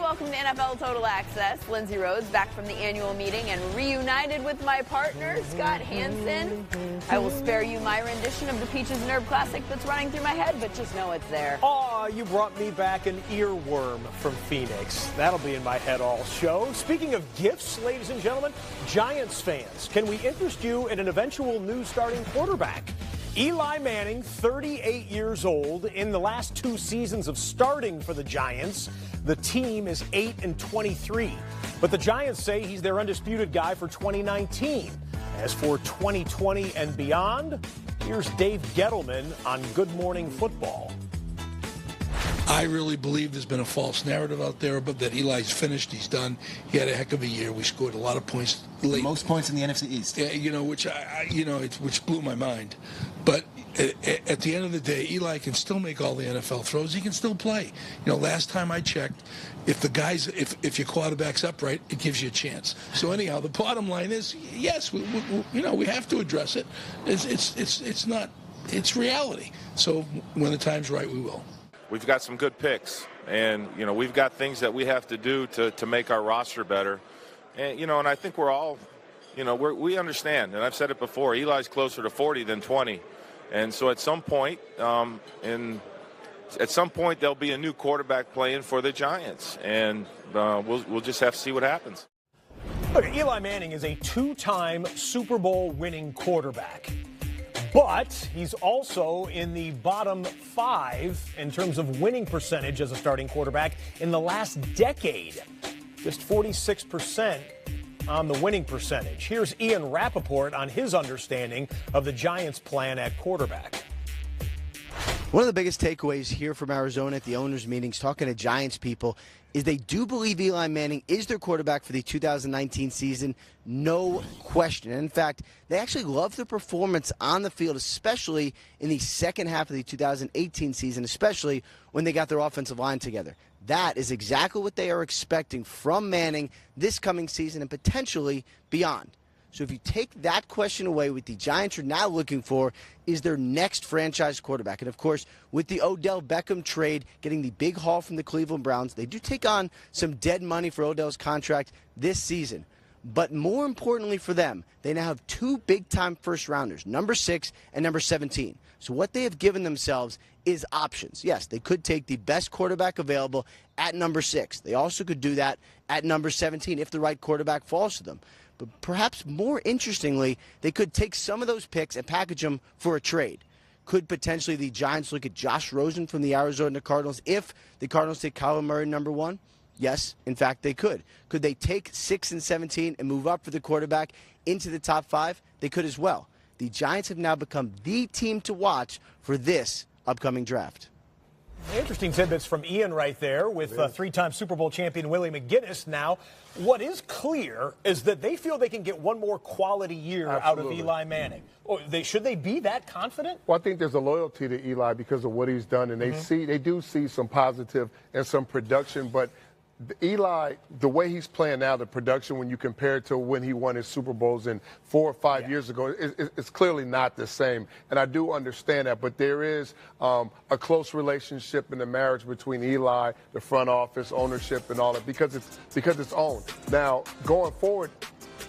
welcome to NFL Total Access. Lindsay Rhodes back from the annual meeting and reunited with my partner, Scott Hanson. I will spare you my rendition of the Peaches and Herb Classic that's running through my head, but just know it's there. Aw, you brought me back an earworm from Phoenix. That'll be in my head all show. Speaking of gifts, ladies and gentlemen, Giants fans, can we interest you in an eventual new starting quarterback? Eli Manning, 38 years old. In the last 2 seasons of starting for the Giants, the team is 8-23. But the Giants say he's their undisputed guy for 2019. As for 2020 and beyond, here's Dave Gettleman on Good Morning Football. I really believe there's been a false narrative out there but that Eli's finished. He's done. He had a heck of a year. We scored a lot of points late. Most points in the NFC East. Yeah, which blew my mind. But at the end of the day, Eli can still make all the NFL throws. He can still play. Last time I checked, if your quarterback's upright, it gives you a chance. So anyhow, the bottom line is, yes, we have to address it. It's reality. So when the time's right, we will. We've got some good picks, and we've got things that we have to do to make our roster better. And and I think we're all, we understand, and I've said it before. Eli's closer to 40 than 20, and so at some point, there'll be a new quarterback playing for the Giants, and we'll just have to see what happens. Look, Eli Manning is a 2-time Super Bowl winning quarterback. But he's also in the bottom 5 in terms of winning percentage as a starting quarterback in the last decade. Just 46% on the winning percentage. Here's Ian Rappaport on his understanding of the Giants' plan at quarterback. One of the biggest takeaways here from Arizona at the owners' meetings, talking to Giants people, is they do believe Eli Manning is their quarterback for the 2019 season, no question. And in fact, they actually love the performance on the field, especially in the second half of the 2018 season, especially when they got their offensive line together. That is exactly what they are expecting from Manning this coming season and potentially beyond. So if you take that question away, what the Giants are now looking for is their next franchise quarterback. And, of course, with the Odell Beckham trade, getting the big haul from the Cleveland Browns, they do take on some dead money for Odell's contract this season. But more importantly for them, they now have 2 big-time first-rounders, number 6 and number 17. So what they have given themselves is options. Yes, they could take the best quarterback available at number 6. They also could do that at number 17 if the right quarterback falls to them. But perhaps more interestingly, they could take some of those picks and package them for a trade. Could potentially the Giants look at Josh Rosen from the Arizona Cardinals if the Cardinals take Kyler Murray number 1? Yes, in fact, they could. Could they take 6 and 17 and move up for the quarterback into the top 5? They could as well. The Giants have now become the team to watch for this upcoming draft. Interesting tidbits from Ian right there with 3-time Super Bowl champion Willie McGinnis. Now, what is clear is that they feel they can get one more quality year out of Eli Manning. Should they be that confident? Well, I think there's a loyalty to Eli because of what he's done, and they do see some positive and some production, but Eli, the way he's playing now, the production, when you compare it to when he won his Super Bowls 4 or 5 years ago, it's clearly not the same. And I do understand that. But there is a close relationship in the marriage between Eli, the front office, ownership, and all that because it's owned. Now, going forward,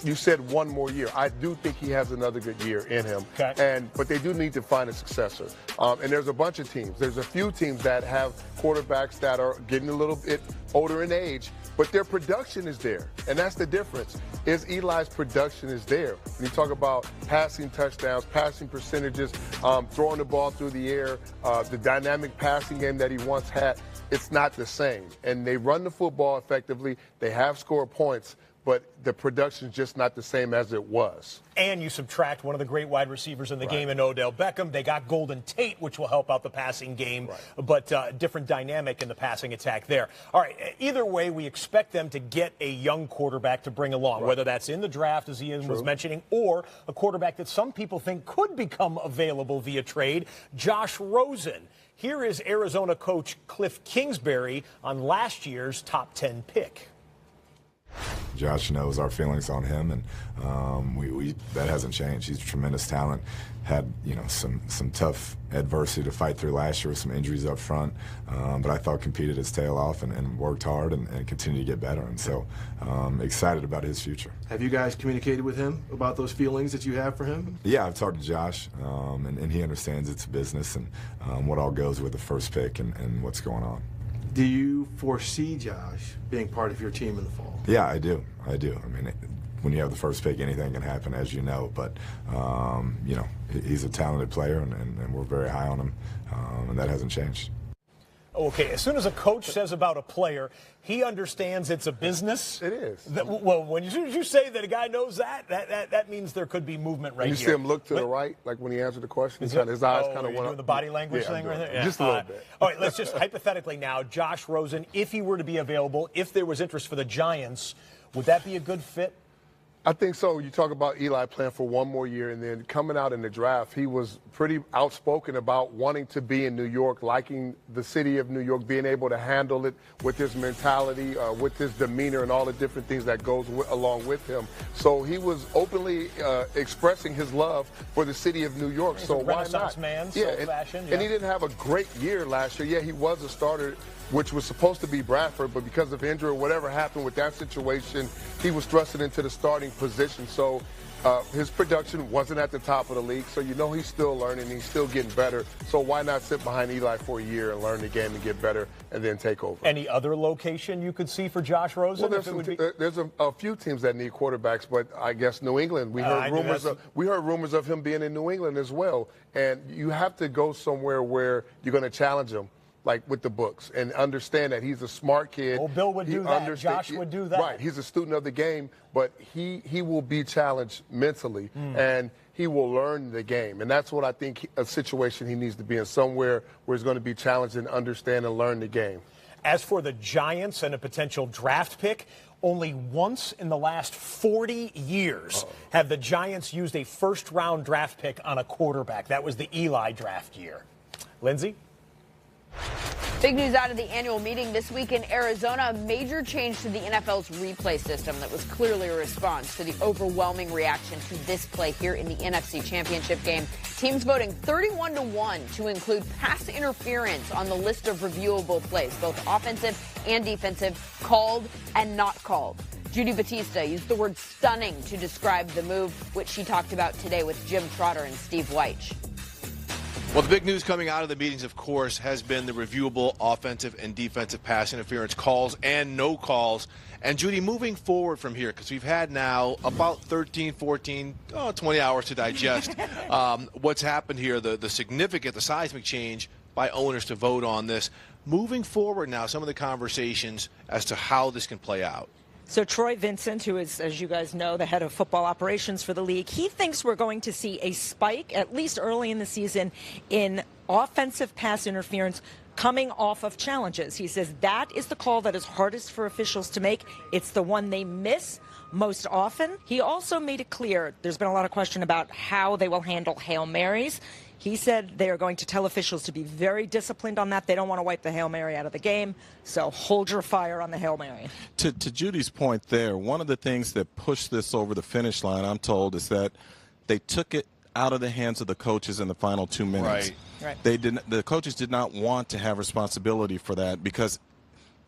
you said one more year. I do think he has another good year in him. Okay. But they do need to find a successor. And there's a bunch of teams. There's a few teams that have quarterbacks that are getting a little bit older in age, but their production is there. And that's the difference, is Eli's production is there. When you talk about passing touchdowns, passing percentages, throwing the ball through the air, the dynamic passing game that he once had, it's not the same. And they run the football effectively. They have scored points, but the production's just not the same as it was. And you subtract one of the great wide receivers in the game in Odell Beckham. They got Golden Tate, which will help out the passing game, but different dynamic in the passing attack there. All right, either way, we expect them to get a young quarterback to bring along, whether that's in the draft, as Ian was mentioning, or a quarterback that some people think could become available via trade, Josh Rosen. Here is Arizona coach Cliff Kingsbury on last year's top 10 pick. Josh knows our feelings on him, and that hasn't changed. He's a tremendous talent. Had some tough adversity to fight through last year with some injuries up front, but I thought competed his tail off and worked hard and continued to get better. And so excited about his future. Have you guys communicated with him about those feelings that you have for him? Yeah, I've talked to Josh, and he understands it's a business and what all goes with the first pick and what's going on. Do you foresee Josh being part of your team in the fall? Yeah, I do. I mean, when you have the first pick, anything can happen, as you know. But, he's a talented player, and we're very high on him, and that hasn't changed. Okay, as soon as a coach says about a player, he understands it's a business. It is. Well, when you say that a guy knows that means there could be movement right here. You see him look to the right, like when he answered the question, his eyes kind of went up. Doing the body language thing right there? Yeah. Just a little bit. All right, let's just hypothetically now, Josh Rosen, if he were to be available, if there was interest for the Giants, would that be a good fit? I think so. You talk about Eli playing for one more year, and then coming out in the draft, he was pretty outspoken about wanting to be in New York, liking the city of New York, being able to handle it with his mentality, with his demeanor, and all the different things that goes along with him. So he was openly expressing his love for the city of New York. He's so a why Renaissance not? Man, and he didn't have a great year last year. Yeah, he was a starter, which was supposed to be Bradford, but because of injury or whatever happened with that situation, he was thrusted into the starting position. So his production wasn't at the top of the league. So he's still learning, he's still getting better. So why not sit behind Eli for a year and learn the game and get better and then take over? Any other location you could see for Josh Rosen? Well, there's a few teams that need quarterbacks, but I guess New England. We heard rumors of him being in New England as well. And you have to go somewhere where you're going to challenge him, like with the books, and understand that he's a smart kid. Well, Bill would do that. Josh would do that. Right. He's a student of the game, but he will be challenged mentally, and he will learn the game. And that's what I think a situation he needs to be in, somewhere where he's going to be challenged and understand and learn the game. As for the Giants and a potential draft pick, only once in the last 40 years have the Giants used a first-round draft pick on a quarterback. That was the Eli draft year. Lindsay? Big news out of the annual meeting this week in Arizona, a major change to the NFL's replay system that was clearly a response to the overwhelming reaction to this play here in the NFC Championship game. Teams voting 31-1 to include pass interference on the list of reviewable plays, both offensive and defensive, called and not called. Judy Batista used the word stunning to describe the move, which she talked about today with Jim Trotter and Steve Wyche. Well, the big news coming out of the meetings, of course, has been the reviewable offensive and defensive pass interference calls and no calls. And, Judy, moving forward from here, because we've had now about 13, 14, 20 hours to digest what's happened here, the seismic change by owners to vote on this. Moving forward now, some of the conversations as to how this can play out. So Troy Vincent, who is, as you guys know, the head of football operations for the league, he thinks we're going to see a spike, at least early in the season, in offensive pass interference coming off of challenges. He says that is the call that is hardest for officials to make. It's the one they miss most often. He also made it clear there's been a lot of question about how they will handle Hail Marys. He said they are going to tell officials to be very disciplined on that. They don't want to wipe the Hail Mary out of the game, so hold your fire on the Hail Mary. To Judy's point there, one of the things that pushed this over the finish line, I'm told, is that they took it out of the hands of the coaches in the final 2 minutes. Right. The coaches did not want to have responsibility for that because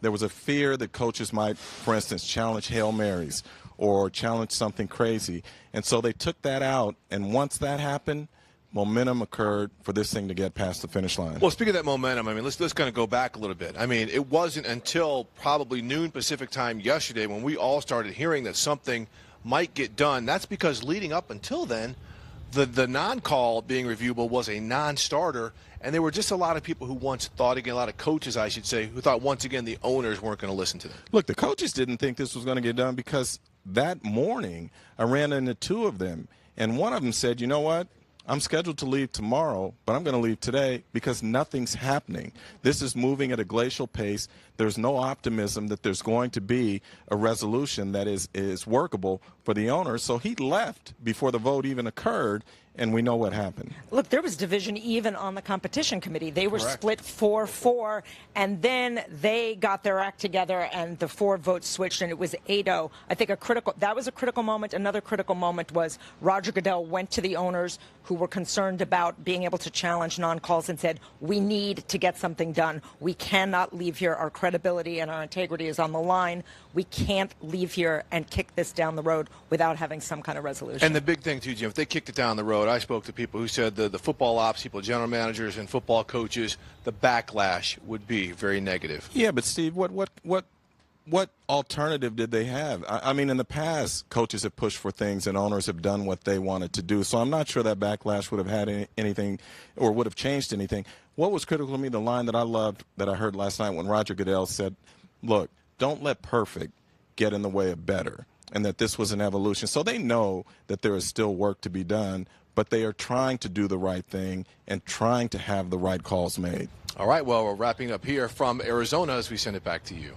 there was a fear that coaches might, for instance, challenge Hail Marys or challenge something crazy. And so they took that out, and once that happened, momentum occurred for this thing to get past the finish line. Well, speaking of that momentum, I mean, let's kind of go back a little bit. I mean, it wasn't until probably noon Pacific time yesterday when we all started hearing that something might get done. That's because leading up until then, the non-call being reviewable was a non-starter, and there were just a lot of people who once thought, again, a lot of coaches, I should say, who thought once again the owners weren't going to listen to them. Look, the coaches didn't think this was going to get done because that morning I ran into two of them, and one of them said, you know what? I'm scheduled to leave tomorrow, but I'm going to leave today because nothing's happening. This is moving at a glacial pace. There's no optimism that there's going to be a resolution that is workable for the owners. So he left before the vote even occurred, and we know what happened. Look, there was division even on the competition committee. They were Correct. split 4-4, and then they got their act together, and the 4 votes switched, and it was 8-0. I think that was a critical moment. Another critical moment was Roger Goodell went to the owners who were concerned about being able to challenge non-calls and said, we need to get something done. We cannot leave here. Our credibility and our integrity is on the line. We can't leave here and kick this down the road without having some kind of resolution. And the big thing, too, Jim, if they kicked it down the road, I spoke to people who said the football ops people, general managers and football coaches, the backlash would be very negative. Yeah, but Steve, what alternative did they have? I mean, in the past, coaches have pushed for things and owners have done what they wanted to do. So I'm not sure that backlash would have had anything or would have changed anything. What was critical to me, the line that I loved that I heard last night when Roger Goodell said, look, don't let perfect get in the way of better, and that this was an evolution. So they know that there is still work to be done, but they are trying to do the right thing and trying to have the right calls made. All right, well, we're wrapping up here from Arizona as we send it back to you.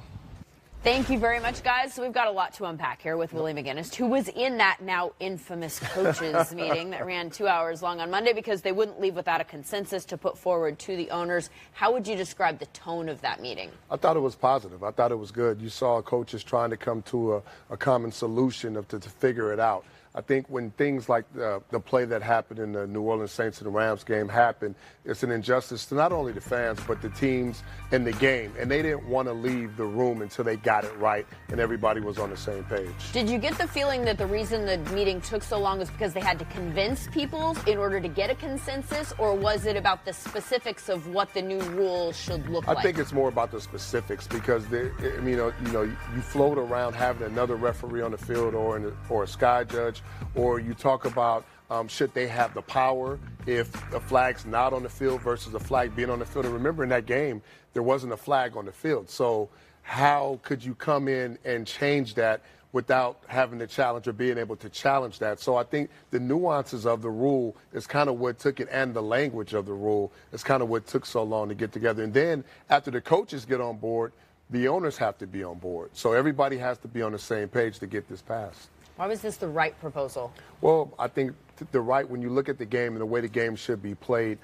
Thank you very much, guys. So we've got a lot to unpack here with Willie McGinest, who was in that now infamous coaches meeting that ran 2 hours long on Monday because they wouldn't leave without a consensus to put forward to the owners. How would you describe the tone of that meeting? I thought it was positive. I thought it was good. You saw coaches trying to come to a common solution to figure it out. I think when things like the play that happened in the New Orleans Saints and the Rams game happened, it's an injustice to not only the fans, but the teams and the game. And they didn't want to leave the room until they got it right and everybody was on the same page. Did you get the feeling that the reason the meeting took so long was because they had to convince people in order to get a consensus, or was it about the specifics of what the new rule should look like? I think it's more about the specifics because you float around having another referee on the field or a sky judge, or you talk about should they have the power if a flag's not on the field versus a flag being on the field. And remember, in that game, there wasn't a flag on the field. So how could you come in and change that without having the challenge or being able to challenge that? So I think the nuances of the rule is kind of what took it, and the language of the rule is kind of what took so long to get together. And then after the coaches get on board, the owners have to be on board. So everybody has to be on the same page to get this passed. Why was this the right proposal? Well, I think the right, when you look at the game and the way the game should be played,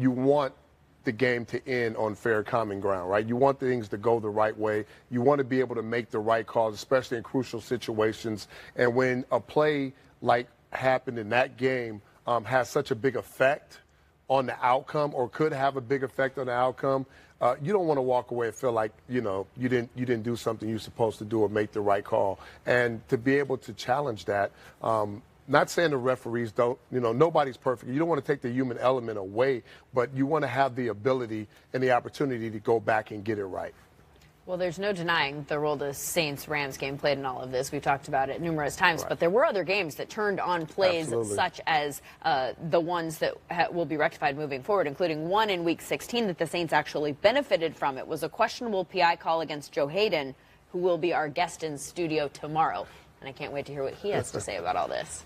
you want the game to end on fair common ground, right? You want things to go the right way. You want to be able to make the right calls, especially in crucial situations. And when a play like happened in that game has such a big effect on the outcome, or could have a big effect on the outcome, you don't want to walk away and feel like, you didn't do something you're supposed to do or make the right call. And to be able to challenge that, not saying the referees don't, nobody's perfect. You don't want to take the human element away, but you want to have the ability and the opportunity to go back and get it right. Well, there's no denying the role the Saints-Rams game played in all of this. We've talked about it numerous times, right. But there were other games that turned on plays such as the ones that will be rectified moving forward, including one in Week 16 that the Saints actually benefited from. It was a questionable PI call against Joe Hayden, who will be our guest in studio tomorrow. And I can't wait to hear what he has to say about all this.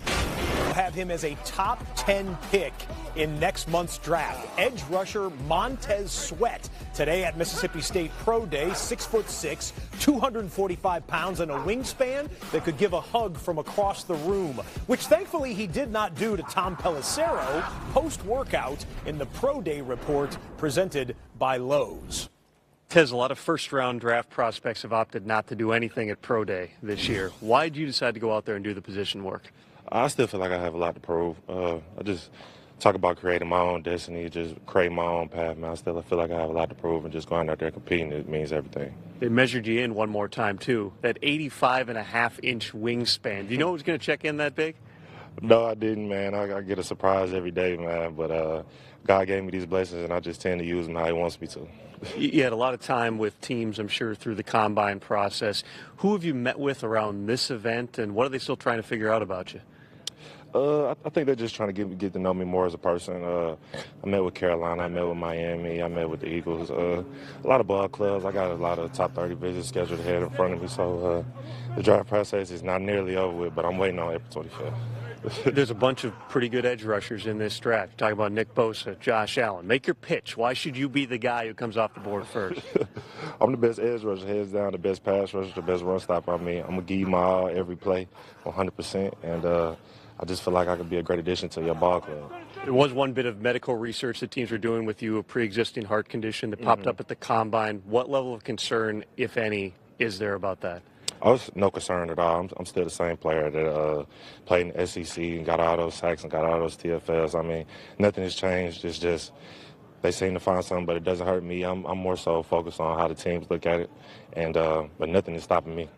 We'll have him as a top 10 pick in next month's draft. Edge rusher Montez Sweat today at Mississippi State Pro Day, 6'6", 245 pounds, and a wingspan that could give a hug from across the room, which thankfully he did not do to Tom Pelissero post-workout in the Pro Day report presented by Lowe's. Tez, a lot of first-round draft prospects have opted not to do anything at Pro Day this year. Why did you decide to go out there and do the position work? I still feel like I have a lot to prove. I just talk about creating my own destiny, just create my own path, man. I still feel like I have a lot to prove, and just going out there competing, it means everything. They measured you in one more time, too. That 85.5-inch wingspan. Do you know it was going to check in that big? No, I didn't, man. I get a surprise every day, man. But God gave me these blessings, and I just tend to use them how he wants me to. You had a lot of time with teams, I'm sure, through the combine process. Who have you met with around this event, and what are they still trying to figure out about you? I think they're just trying to get to know me more as a person. I met with Carolina, I met with Miami, I met with the Eagles. A lot of ball clubs. I got a lot of top 30 visits scheduled ahead in front of me. So the draft process is not nearly over with, but I'm waiting on April 25th. There's a bunch of pretty good edge rushers in this draft. Talk about Nick Bosa, Josh Allen. Make your pitch. Why should you be the guy who comes off the board first? I'm the best edge rusher, heads down, the best pass rusher, the best run stopper. I mean, I'm going to give you my all every play, 100%, and I just feel like I could be a great addition to your ball club. There was one bit of medical research that teams were doing with you, a pre-existing heart condition that popped up at the combine. What level of concern, if any, is there about that? I was no concern at all. I'm still the same player that played in the SEC and got all those sacks and got all those TFLs. I mean, nothing has changed. It's just they seem to find something, but it doesn't hurt me. I'm more so focused on how the teams look at it, and but nothing is stopping me.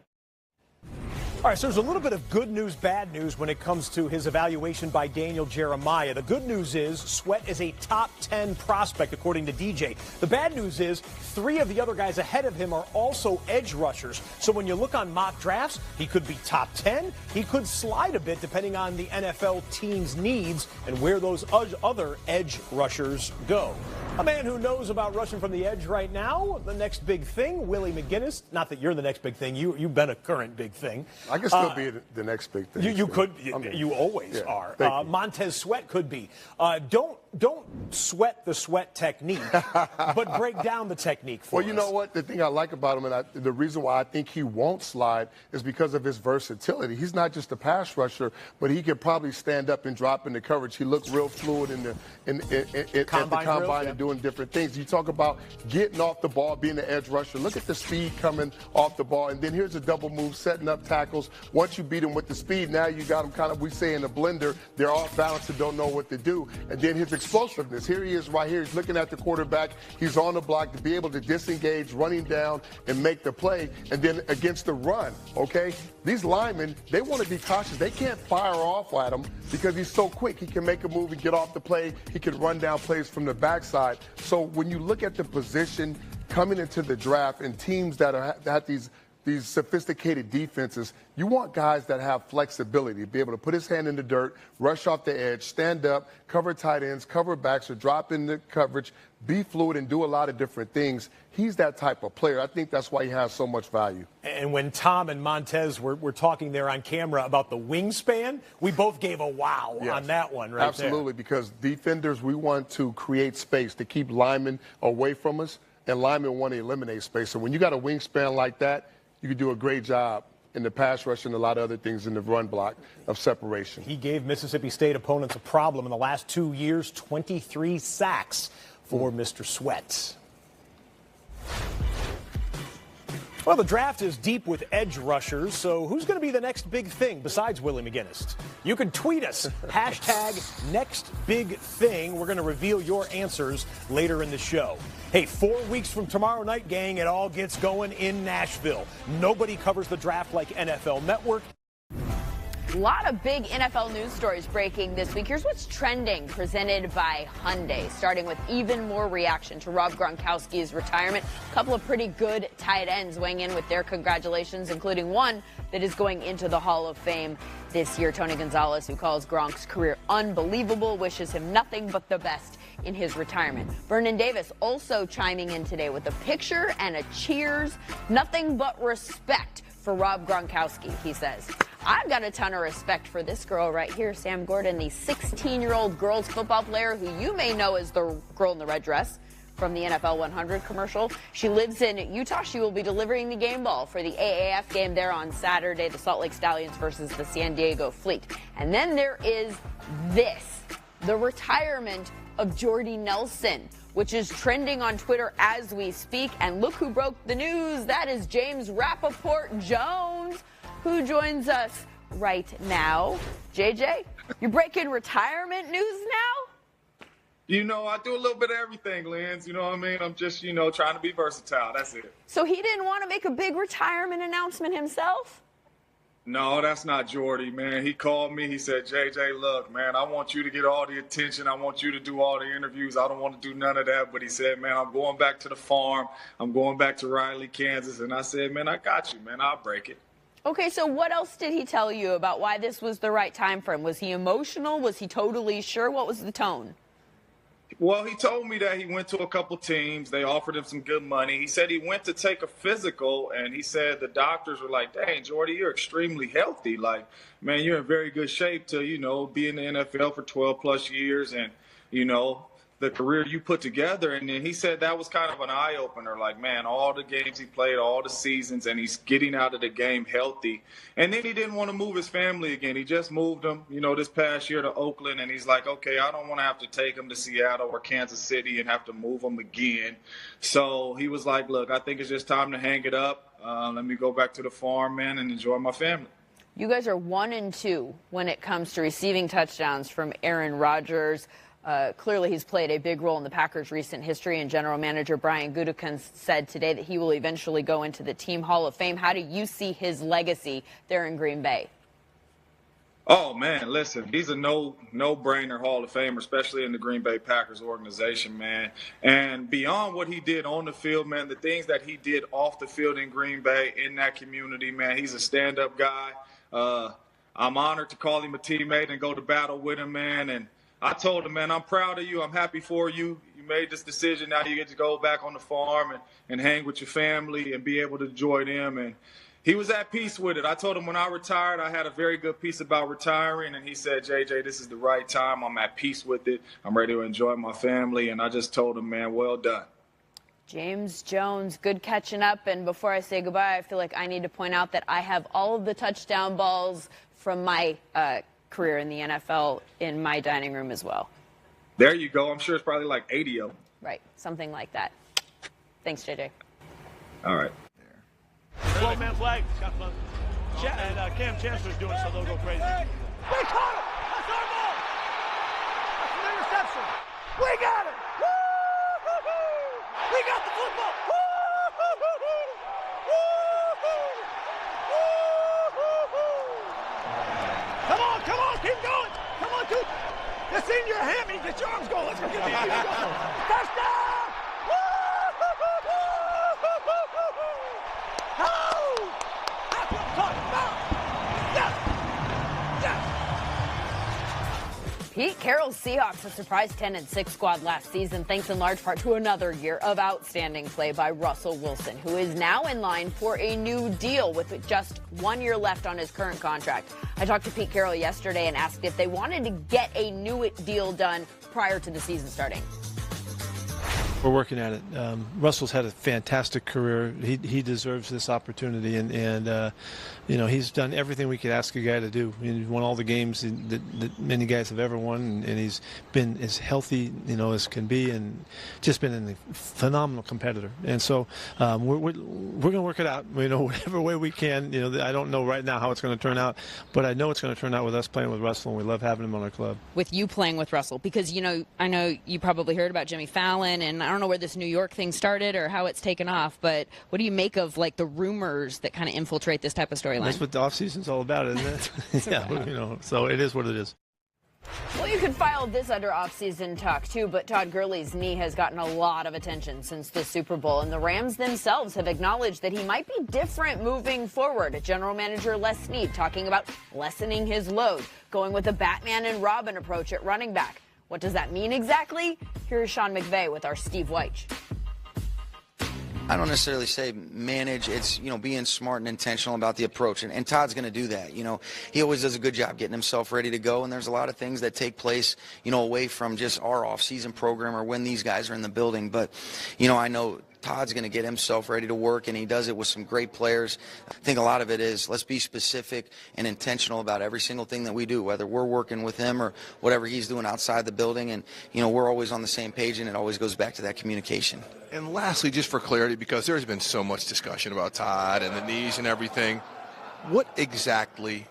All right, so there's a little bit of good news, bad news when it comes to his evaluation by Daniel Jeremiah. The good news is Sweat is a top 10 prospect, according to DJ. The bad news is 3 of the other guys ahead of him are also edge rushers. So when you look on mock drafts, he could be top 10. He could slide a bit depending on the NFL team's needs and where those other edge rushers go. A man who knows about rushing from the edge right now, the next big thing, Willie McGinest. Not that you're the next big thing. You've been a current big thing. I can still be the next big thing. You could. You always are. Montez Sweat could be. Don't sweat the sweat technique, but break down the technique for us. Well, you know what? The thing I like about him, and the reason why I think he won't slide is because of his versatility. He's not just a pass rusher, but he could probably stand up and drop into coverage. He looked real fluid at the combine and doing different things. You talk about getting off the ball, being an edge rusher. Look at the speed coming off the ball. And then here's a double move, setting up tackles. Once you beat him with the speed, now you got him kind of, we say in a blender, they're off balance and don't know what to do. And then his explosiveness. Here he is right here. He's looking at the quarterback. He's on the block to be able to disengage, running down and make the play. And then against the run, okay? These linemen, they want to be cautious. They can't fire off at him because he's so quick. He can make a move and get off the play. He can run down plays from the backside. So when you look at the position coming into the draft and teams that have these sophisticated defenses, you want guys that have flexibility, be able to put his hand in the dirt, rush off the edge, stand up, cover tight ends, cover backs, or drop in the coverage, be fluid, and do a lot of different things. He's that type of player. I think that's why he has so much value. And when Tom and Montez were talking there on camera about the wingspan, we both gave a wow on that one right Absolutely, because defenders, we want to create space to keep linemen away from us, and linemen want to eliminate space. So when you got a wingspan like that, you could do a great job in the pass rush and a lot of other things in the run block of separation. He gave Mississippi State opponents a problem in the last 2 years, 23 sacks for Mr. Sweat. Well, the draft is deep with edge rushers, so who's going to be the next big thing besides Willie McGinest? You can tweet us, #NextBigThing. We're going to reveal your answers later in the show. Hey, 4 weeks from tomorrow night, gang, it all gets going in Nashville. Nobody covers the draft like NFL Network. A lot of big NFL news stories breaking this week. Here's what's trending, presented by Hyundai, starting with even more reaction to Rob Gronkowski's retirement. A couple of pretty good tight ends weighing in with their congratulations, including one that is going into the Hall of Fame this year. Tony Gonzalez, who calls Gronk's career unbelievable, wishes him nothing but the best in his retirement. Vernon Davis also chiming in today with a picture and a cheers. Nothing but respect for Rob Gronkowski, he says. I've got a ton of respect for this girl right here, Sam Gordon, the 16-year-old girls football player who you may know as the girl in the red dress from the NFL 100 commercial. She lives in Utah. She will be delivering the game ball for the AAF game there on Saturday, the Salt Lake Stallions versus the San Diego Fleet. And then there is this, the retirement of Jordy Nelson, which is trending on Twitter as we speak. And look who broke the news. That is James Rappaport Jones, who joins us right now. JJ, you're breaking retirement news now? You know, I do a little bit of everything, Lens. You know what I mean? I'm just, trying to be versatile. That's it. So he didn't want to make a big retirement announcement himself? No, that's not Jordy, man. He called me. He said, JJ, look, man, I want you to get all the attention. I want you to do all the interviews. I don't want to do none of that. But he said, man, I'm going back to the farm. I'm going back to Riley, Kansas. And I said, man, I got you, man. I'll break it. Okay, so what else did he tell you about why this was the right time for him? Was he emotional? Was he totally sure? What was the tone? Well, he told me that he went to a couple teams. They offered him some good money. He said he went to take a physical, and he said the doctors were like, dang, Jordy, you're extremely healthy. Like, man, you're in very good shape to, be in the NFL for 12-plus years and, the career you put together. And then he said that was kind of an eye-opener. Like, man, all the games he played, all the seasons, and he's getting out of the game healthy. And then he didn't want to move his family again. He just moved them, this past year to Oakland. And he's like, okay, I don't want to have to take him to Seattle or Kansas City and have to move him again. So he was like, look, I think it's just time to hang it up. Let me go back to the farm, man, and enjoy my family. You guys are 1-2 when it comes to receiving touchdowns from Aaron Rodgers. Clearly, he's played a big role in the Packers' recent history, and general manager Brian Gutekunst said today that he will eventually go into the Team Hall of Fame. How do you see his legacy there in Green Bay? Oh, man, listen, he's a no-brainer Hall of Famer, especially in the Green Bay Packers organization, man. And beyond what he did on the field, man, the things that he did off the field in Green Bay, in that community, man, he's a stand-up guy. I'm honored to call him a teammate and go to battle with him, man. And I told him, man, I'm proud of you. I'm happy for you. You made this decision. Now you get to go back on the farm and hang with your family and be able to enjoy them. And he was at peace with it. I told him when I retired, I had a very good piece about retiring. And he said, JJ, this is the right time. I'm at peace with it. I'm ready to enjoy my family. And I just told him, man, well done. James Jones, good catching up. And before I say goodbye, I feel like I need to point out that I have all of the touchdown balls from my career in the NFL in my dining room as well. There you go. I'm sure it's probably like 80 of them. Right, something like that. Thanks, JJ. All right. 12-man flag. And Cam Chancellor's doing so they'll go crazy. We caught it! That's our ball! That's an interception! We got it! Woo-hoo-hoo! We got the football! Woo-hoo-hoo! Woo-hoo! Come on, keep going. Come on, dude. It's in your hammy. Get your arms going. Let's go get the hammy. Touchdown! Oh! That's what I'm talking about. Yes! Pete Carroll's Seahawks a surprise 10-6 squad last season, thanks in large part to another year of outstanding play by Russell Wilson, who is now in line for a new deal with just 1 year left on his current contract. I talked to Pete Carroll yesterday and asked if they wanted to get a new deal done prior to the season starting. We're working at it. Russell's had a fantastic career. He deserves this opportunity, and he's done everything we could ask a guy to do. He's won all the games that many guys have ever won, and he's been as healthy, as can be, and just been a phenomenal competitor. And so we're going to work it out, whatever way we can. I don't know right now how it's going to turn out, but I know it's going to turn out with us playing with Russell, and we love having him on our club. With you playing with Russell, because I know you probably heard about Jimmy Fallon, and I don't know where this New York thing started or how it's taken off, but what do you make of the rumors that kind of infiltrate this type of storyline? That's what the offseason's all about, isn't it? Yeah, so it is what it is. Well, you could file this under off-season talk, too, but Todd Gurley's knee has gotten a lot of attention since the Super Bowl, and the Rams themselves have acknowledged that he might be different moving forward. General Manager Les Snead talking about lessening his load, going with a Batman and Robin approach at running back. What does that mean exactly? Here's Sean McVay with our Steve Weich. I don't necessarily say manage. It's, being smart and intentional about the approach. And Todd's going to do that. He always does a good job getting himself ready to go. And there's a lot of things that take place, away from just our off-season program or when these guys are in the building. But, I know Todd's going to get himself ready to work, and he does it with some great players. I think a lot of it is let's be specific and intentional about every single thing that we do, whether we're working with him or whatever he's doing outside the building. And, we're always on the same page, and it always goes back to that communication. And lastly, just for clarity, because there's been so much discussion about Todd and the knees and everything, what exactly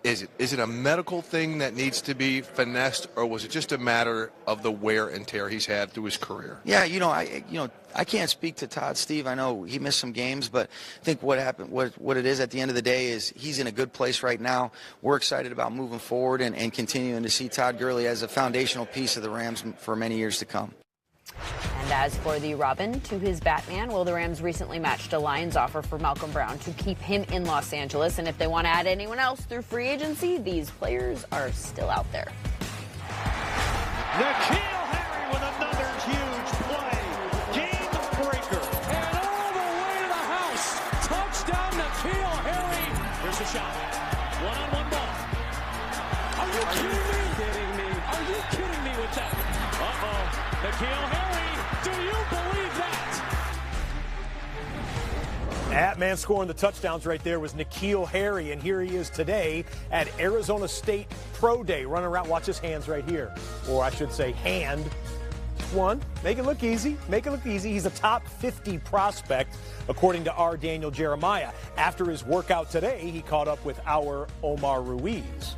is it? Is it a medical thing that needs to be finessed, or was it just a matter of the wear and tear he's had through his career? Yeah, I can't speak to Todd, Steve. I know he missed some games, but I think what happened, what it is at the end of the day is he's in a good place right now. We're excited about moving forward and continuing to see Todd Gurley as a foundational piece of the Rams for many years to come. And as for the Robin to his Batman, well, the Rams recently matched a Lions offer for Malcolm Brown to keep him in Los Angeles. And if they want to add anyone else through free agency, these players are still out there. N'Keal Harry with a N'Keal Harry, do you believe that? That man scoring the touchdowns right there was N'Keal Harry, and here he is today at Arizona State Pro Day, running around. Watch his hands right here, or I should say hand. One, make it look easy. Make it look easy. He's a top 50 prospect, according to our Daniel Jeremiah. After his workout today, he caught up with our Omar Ruiz.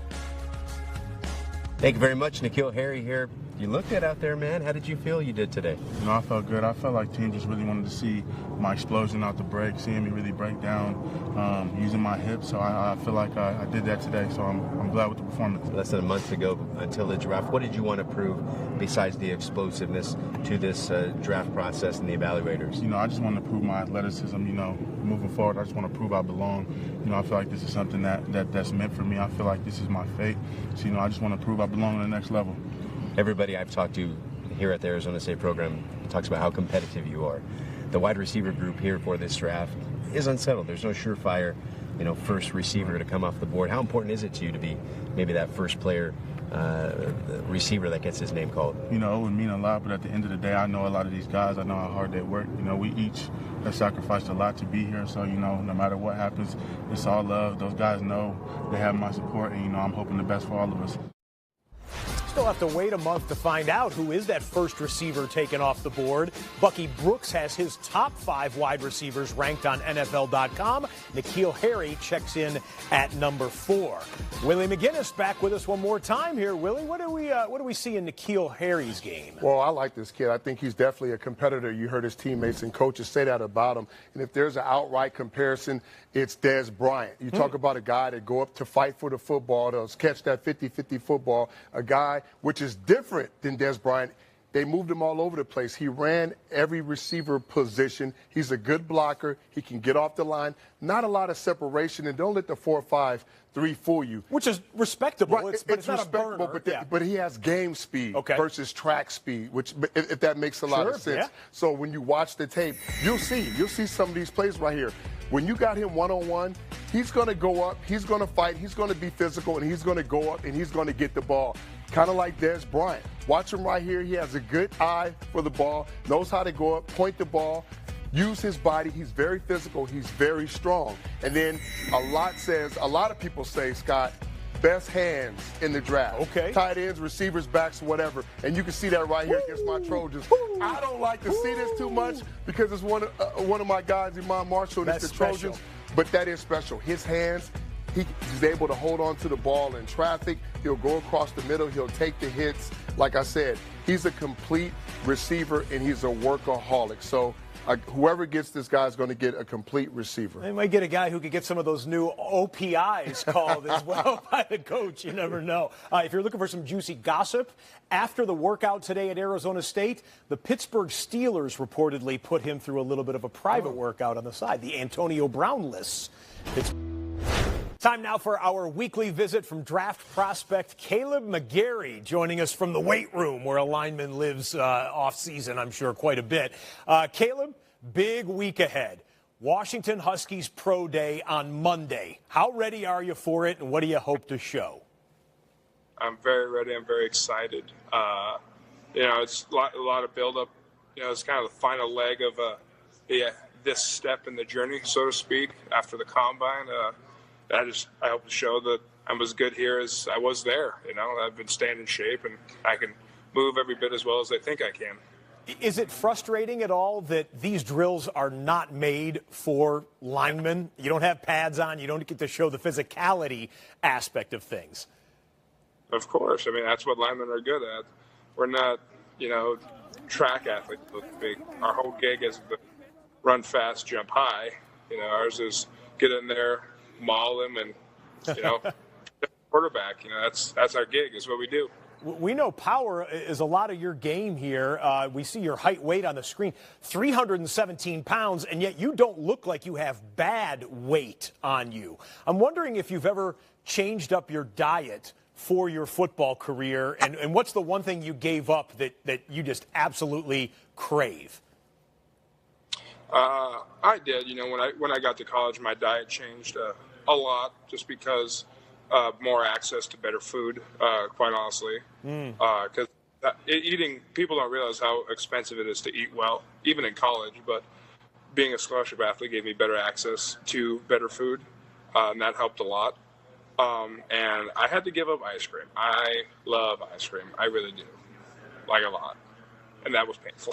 Thank you very much, N'Keal Harry here. You looked it out there, man. How did you feel you did today? You know, I felt good. I felt like team just really wanted to see my explosion out the break, seeing me really break down, using my hips. So I feel like I did that today. So I'm glad with the performance. Less than a month to go until the draft. What did you want to prove besides the explosiveness to this draft process and the evaluators? You know, I just want to prove my athleticism. You know, moving forward, I just want to prove I belong. You know, I feel like this is something that's meant for me. I feel like this is my fate. So, you know, I just want to prove I belong on the next level. Everybody I've talked to here at the Arizona State program talks about how competitive you are. The wide receiver group here for this draft is unsettled. There's no surefire, you know, first receiver to come off the board. How important is it to you to be maybe that first player, receiver that gets his name called? You know, it would mean a lot, but at the end of the day, I know a lot of these guys. I know how hard they work. You know, we each have sacrificed a lot to be here. So, you know, no matter what happens, it's all love. Those guys know they have my support, and, you know, I'm hoping the best for all of us. Still have to wait a month to find out who is that first receiver taken off the board. Bucky Brooks has his top 5 wide receivers ranked on NFL.com. N'Keal Harry checks in at number 4. Willie McGinnis back with us one more time here. Willie, what do we see in N'Keal Harry's game? Well, I like this kid. I think he's definitely a competitor. You heard his teammates and coaches say that about him. And if there's an outright comparison, it's Dez Bryant. You talk about a guy that go up to fight for the football, to catch that 50-50 football, a guy which is different than Dez Bryant. They moved him all over the place. He ran every receiver position. He's a good blocker. He can get off the line. Not a lot of separation, and don't let the 4.53 fool you. Which is respectable. Right, but it's not respectable, a burner. but he has game speed versus track speed, which if that makes a lot of sense. Yeah. So when you watch the tape, you'll see some of these plays right here. When you got him one-on-one, he's going to go up, he's going to fight, he's going to be physical, and he's going to go up and he's going to get the ball. Kind of like Dez Bryant. Watch him right here. He has a good eye for the ball, knows how to go up, point the ball, use his body. He's very physical. He's very strong. And then a lot of people say, Scott, best hands in the draft. Okay. Tight ends, receivers, backs, whatever. And you can see that right here against my Trojans. I don't like to see this too much because it's one of my guys, Iman Marshall, and it's the Trojans. But that is special. His hands, he's able to hold on to the ball in traffic. He'll go across the middle. He'll take the hits. Like I said, he's a complete receiver, and he's a workaholic. So whoever gets this guy is going to get a complete receiver. They might get a guy who could get some of those new OPIs called as well by the coach. You never know. If you're looking for some juicy gossip, after the workout today at Arizona State, the Pittsburgh Steelers reportedly put him through a little bit of a private workout on the side, the Antonio Brown lists. Time now for our weekly visit from draft prospect Kaleb McGary, joining us from the weight room where a lineman lives off-season, I'm sure, quite a bit. Kaleb, big week ahead. Washington Huskies Pro Day on Monday. How ready are you for it, and what do you hope to show? I'm very ready. I'm very excited. It's a lot of build-up. It's kind of the final leg of this step in the journey, so to speak, after the combine. I hope to show that I'm as good here as I was there. I've been staying in shape, and I can move every bit as well as I think I can. Is it frustrating at all that these drills are not made for linemen? You don't have pads on. You don't get to show the physicality aspect of things. Of course. I mean, that's what linemen are good at. We're not, track athletes. Our whole gig is to run fast, jump high. Ours is get in there, maul him, and quarterback. That's our gig. Is what we do. We know power is a lot of your game here. We see your height, weight on the screen, 317 pounds, and yet you don't look like you have bad weight on you. I'm wondering if you've ever changed up your diet for your football career, and what's the one thing you gave up that you just absolutely crave? I did. When I got to college, my diet changed a lot just because more access to better food, quite honestly. Because People don't realize how expensive it is to eat well, even in college. But being a scholarship athlete gave me better access to better food, and that helped a lot. And I had to give up ice cream. I love ice cream. I really do, like a lot. And that was painful.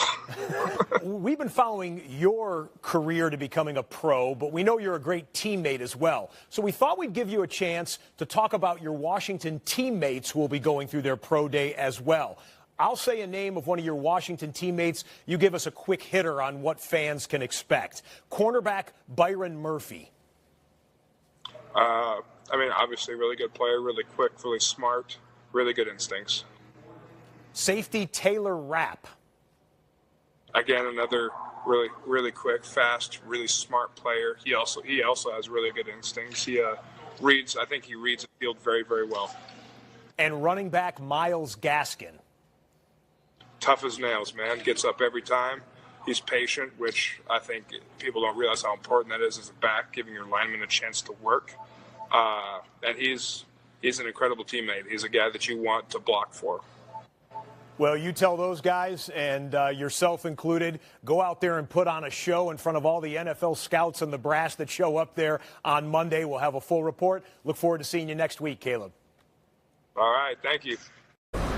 We've been following your career to becoming a pro, but we know you're a great teammate as well. So we thought we'd give you a chance to talk about your Washington teammates who will be going through their pro day as well. I'll say a name of one of your Washington teammates. You give us a quick hitter on what fans can expect. Cornerback Byron Murphy. Obviously, really good player, really quick, really smart, really good instincts. Safety Taylor Rapp. Again, another really, really quick, fast, really smart player. He also has really good instincts. I think he reads the field very, very well. And running back Myles Gaskin. Tough as nails, man. Gets up every time. He's patient, which I think people don't realize how important that is as a back, giving your lineman a chance to work. And he's an incredible teammate. He's a guy that you want to block for. Well, you tell those guys, and yourself included, go out there and put on a show in front of all the NFL scouts and the brass that show up there on Monday. We'll have a full report. Look forward to seeing you next week, Caleb. All right, thank you.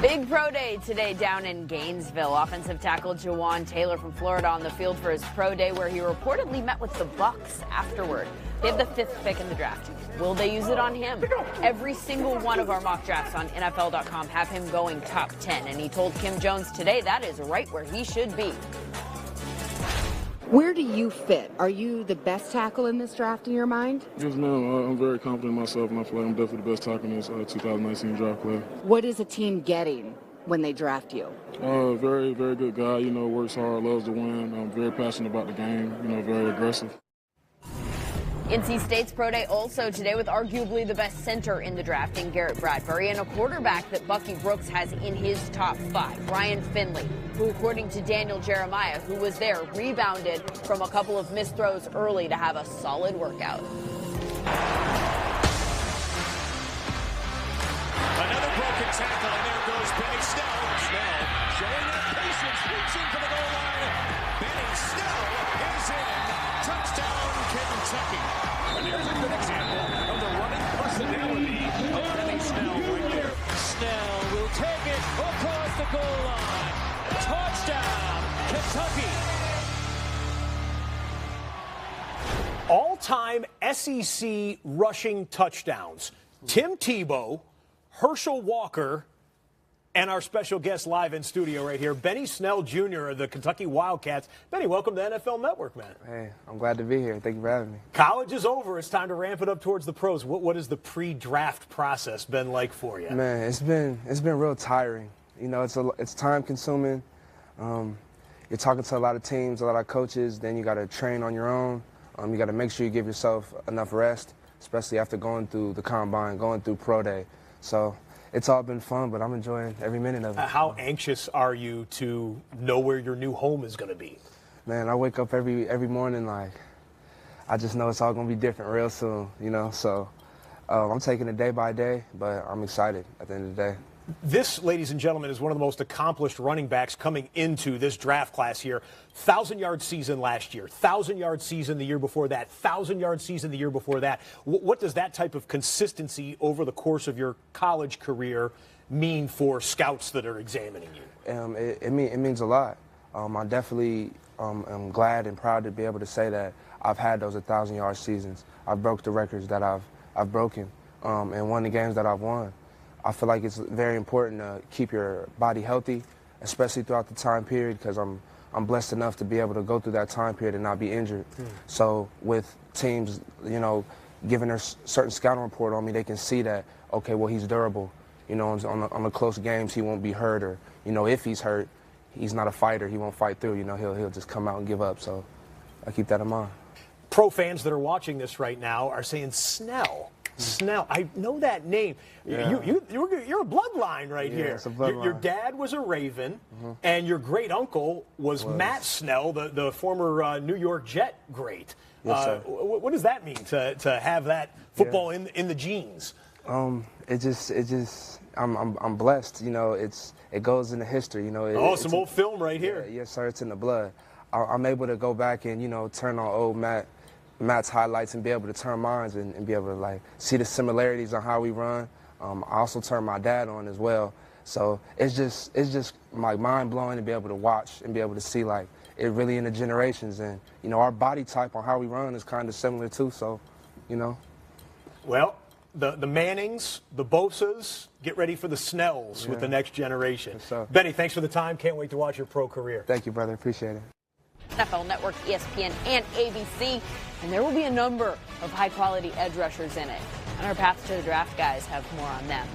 Big pro day today down in Gainesville. Offensive tackle Jawan Taylor from Florida on the field for his pro day, where he reportedly met with the Bucs afterward. They have the 5th pick in the draft. Will they use it on him? Every single one of our mock drafts on NFL.com have him going top 10, and he told Kim Jones today that is right where he should be. Where do you fit? Are you the best tackle in this draft in your mind? Yes, ma'am. I'm very confident in myself, and I feel like I'm definitely the best tackle in this 2019 draft class. What is a team getting when they draft you? Very, very good guy. Works hard, loves to win. I'm very passionate about the game. Very aggressive. NC State's pro day also today with arguably the best center in the draft in Garrett Bradbury and a quarterback that Bucky Brooks has in his top 5, Ryan Finley, who, according to Daniel Jeremiah, who was there, rebounded from a couple of missed throws early to have a solid workout. Another broken tackle, and there goes Benny Snell. Snell showing that patience, reaching for the goal line. Benny Snell is in. Touchdown, Kentucky. And here's a good example of the running personality of Benny Snell right there. Snell will take it across the goal line. Touchdown, Kentucky. All-time SEC rushing touchdowns. Tim Tebow, Herschel Walker, and our special guest live in studio right here, Benny Snell Jr. of the Kentucky Wildcats. Benny, welcome to NFL Network, man. Hey, I'm glad to be here. Thank you for having me. College is over. It's time to ramp it up towards the pros. What has the pre-draft process been like for you? Man, it's been real tiring. It's time consuming. You're talking to a lot of teams, a lot of coaches. Then you got to train on your own. You got to make sure you give yourself enough rest, especially after going through the combine, going through pro day. So it's all been fun, but I'm enjoying every minute of it. How anxious are you to know where your new home is going to be? Man, I wake up every morning like I just know it's all going to be different real soon, So I'm taking it day by day, but I'm excited at the end of the day. This, ladies and gentlemen, is one of the most accomplished running backs coming into this draft class here. 1,000-yard season last year, 1,000-yard season the year before that, 1,000-yard season the year before that. What does that type of consistency over the course of your college career mean for scouts that are examining you? It means a lot. I definitely am glad and proud to be able to say that I've had those 1,000-yard seasons. I've broke the records that I've broken and won the games that I've won. I feel like it's very important to keep your body healthy, especially throughout the time period, because I'm blessed enough to be able to go through that time period and not be injured. So with teams, giving their certain scouting report on me, they can see that, okay, well, he's durable. On the close games, he won't be hurt, or, if he's hurt, he's not a fighter. He won't fight through. He'll just come out and give up. So I keep that in mind. Pro fans that are watching this right now are saying, Snell, I know that name. Yeah. You're a bloodline right here. It's a bloodline. Your dad was a Raven, and your great uncle was Matt Snell, the former New York Jet great. Yes, sir. What does that mean to have that football in the genes? It just I'm blessed. You know, it goes into history. You know, some old film right here. Yes, sir. It's in the blood. I'm able to go back and turn on old Matt's highlights and be able to turn mine and be able to like see the similarities on how we run. I also turn my dad on as well. So it's just like mind blowing to be able to watch and be able to see like it really in the generations. And our body type on how we run is kind of similar too. So, Well, the Mannings, the Bosas, get ready for the Snells with the next generation. Yes, Benny, thanks for the time. Can't wait to watch your pro career. Thank you, brother. Appreciate it. NFL Network, ESPN, and ABC, and there will be a number of high-quality edge rushers in it. And our Path to the Draft guys have more on them.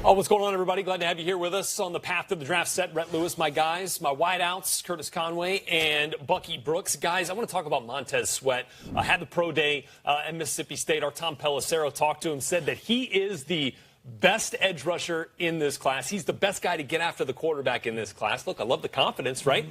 Oh, what's going on, everybody? Glad to have you here with us on the Path to the Draft set. Rhett Lewis, my guys, my wideouts, Curtis Conway and Bucky Brooks. Guys, I want to talk about Montez Sweat. Had the pro day at Mississippi State. Our Tom Pelissero talked to him, said that he is the best edge rusher in this class. He's the best guy to get after the quarterback in this class. Look, I love the confidence, right?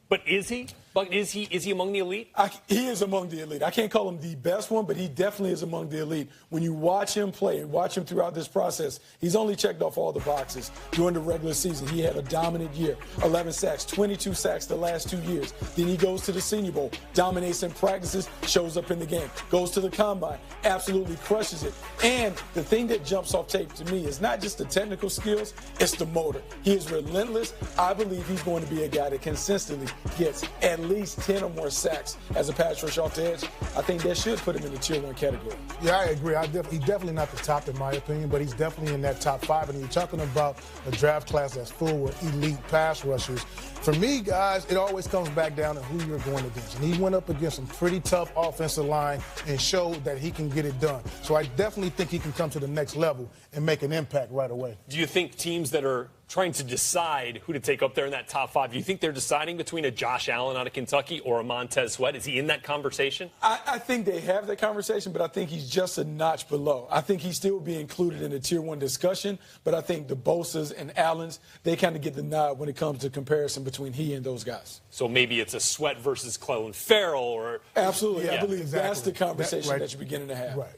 But is he? But is he among the elite? He is among the elite. I can't call him the best one, but he definitely is among the elite. When you watch him play and watch him throughout this process, he's only checked off all the boxes during the regular season. He had a dominant year, 11 sacks, 22 sacks the last 2 years. Then he goes to the Senior Bowl, dominates in practices, shows up in the game, goes to the Combine, absolutely crushes it. And the thing that jumps off tape to me is not just the technical skills, it's the motor. He is relentless. I believe he's going to be a guy that consistently gets at least 10 or more sacks as a pass rush off the edge. I think that should put him in the Tier 1 category. Yeah, I agree. He's definitely not the top in my opinion, but he's definitely in that top 5. And you're talking about a draft class that's full with elite pass rushers. For me, guys, it always comes back down to who you're going against. And he went up against some pretty tough offensive line and showed that he can get it done. So I definitely think he can come to the next level and make an impact right away. Do you think teams that are trying to decide who to take up there in that top 5, do you think they're deciding between a Josh Allen out of Kentucky or a Montez Sweat? Is he in that conversation? I think they have that conversation, but I think he's just a notch below. I think he still will be included in the Tier 1 discussion, but I think the Bosas and Allens, they kind of get the nod when it comes to comparison between he and those guys. So maybe it's a Sweat versus Clelin Ferrell or... Absolutely. Yeah. I believe that's the conversation that you're beginning to have. Right.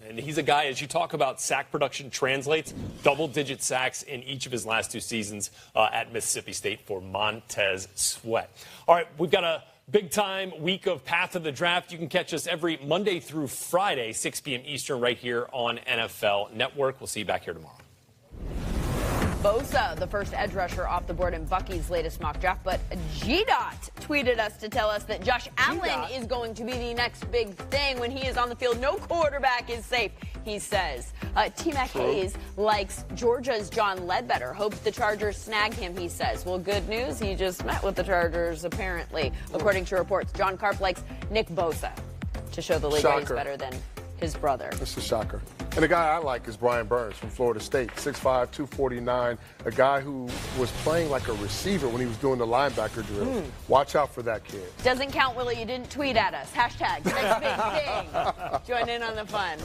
And he's a guy, as you talk about sack production translates, double-digit sacks in each of his last 2 seasons at Mississippi State for Montez Sweat. All right, we've got a big-time week of Path to the Draft. You can catch us every Monday through Friday, 6 p.m. Eastern, right here on NFL Network. We'll see you back here tomorrow. Bosa, the first edge rusher off the board in Bucky's latest mock draft, but GDOT tweeted us to tell us that Josh Allen is going to be the next big thing when he is on the field. No quarterback is safe, he says. T-Mac Hayes likes Georgia's John Ledbetter, hopes the Chargers snag him, he says. Well, good news, he just met with the Chargers, apparently. According to reports, John Karp likes Nick Bosa to show the league that he's better than his brother. It's a shocker. And the guy I like is Brian Burns from Florida State, 6'5", 249, a guy who was playing like a receiver when he was doing the linebacker drill. Watch out for that kid. Doesn't count, Willie. You didn't tweet at us. Hashtag next big thing. Join in on the fun.